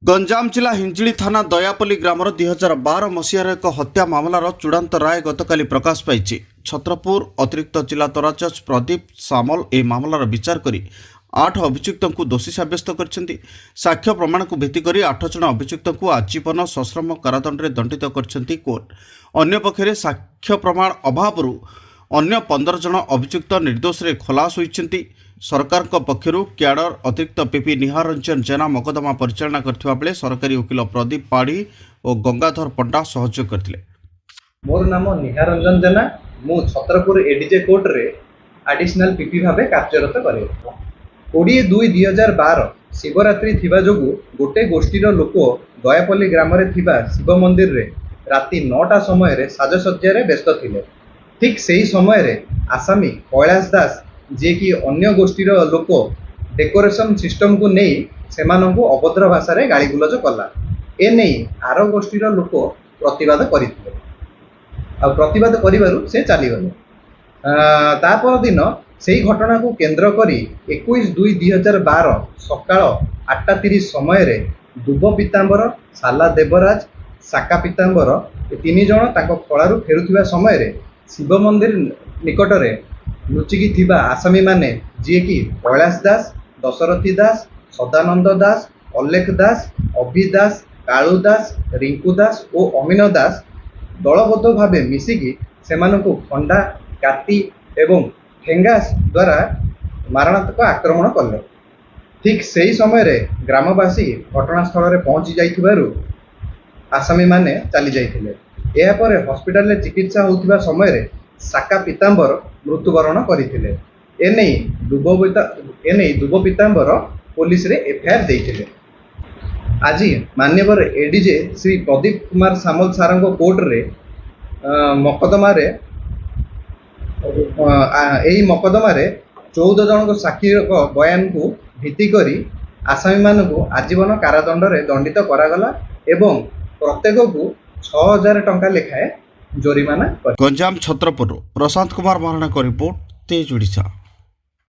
गंजाम जिला हिंजिली थाना दयापल्ली ग्रामर 2012 मसीहार एक हत्या मामलार चूड़ांत राय गतकाली प्रकाश पाई। छत्रपुर अतिरिक्त जिला तोरा जज प्रदीप सामल ए मामलार विचार करी 8 अभियुक्तों को दोषी साब्यस्त करछन्ती। साक्ष्य प्रमाण को भित्ति करी 8 जन अभियुक्तों को आजीवन सश्रम कारादंड में दंडित करछन्ती कोर्ट। अन्य पक्षरे साक्ष्य प्रमाण अभाव अन्य 15 जन अभियुक्त निर्दोष रे खलास होइछन्ती। सरकार पक्षर क्याडर अतिरिक्त पीपी निहार रंजन जेना मकदमा परिचालना करथिबा बेले सरकारी वकील प्रदीप पाढ़ी और गंगाधर पंडा सहयोग करथिले। मोर नाम निहार रंजन जेना, मु छत्रपुर एडीजे कोर्ट रे एडिशनल पीपी भाबे कार्यरत करे। 20/2/2012 शिवरात्रि थिबा जोगु गोटे गोष्ठीर लोक दयापल्ली ग्राम रे थिबा शिव मंदिर रे राति 9टा समय रे साजसज्जा रे व्यस्त थिले। ठीक सही समय रे आसामी कैलाश दास जे कि अन्य गोष्ठीर लोक डेकोरेशन सिस्टम को नहीं सेमानंकु अभद्र भाषा रे गाली गुलज कला। ए नहीं आर गोष्ठीर लोक प्रतिवाद करथिले। आ प्रतिवाद करिबारु से चली गले। तापर दिन सेही घटना को केंद्र करी 21/2/2012 सकाळ 8:30 समय रे दुब पीतांबर, साला देवराज, साका पीतांबर ए 3 जण ताको खळारु फेरुथिबा समय रे शिव मंदिर निकट रे लुचिकी थिबा आसामी माने जे कि कैलाश दास, दशरथी दास, सदानंद दास, अलेख दास, अभि दास, कालू दास, रिंकू दास और अमीन दास दलबद्ध भावे मिसिकी सेमानंकु खंडा, काटी एवं ठेंगा द्वारा मारणात्मक आक्रमण कले। ठीक सही समय रे ग्रामवासी घटनास्थल रे पहुंची जाइथिबारु आसामी माने चली जाइथिले। एहा परे हॉस्पिटल रे चिकित्सा होउथिबा समय रे साका पीतांबर मृत्युवरण करथिले। एनै दुब पीतांबर पुलिस रे एफआईआर देइथिले। आज मान्यवर एडीजे श्री प्रदीप कुमार सामल सारंग कोर्ट रे मकदमा रे एही मकदमा रे 14 जन साक्षी बयान को भित्ति करी आसामी मानकु आजीवन कारादंड रे दंडित करागला एवं प्रत्येक को 6000 टंका लेखाए जोरिमाना। गंजाम छत्रपुर प्रशांत कुमार महाराणा को रिपोर्ट, तेज ओडिशा।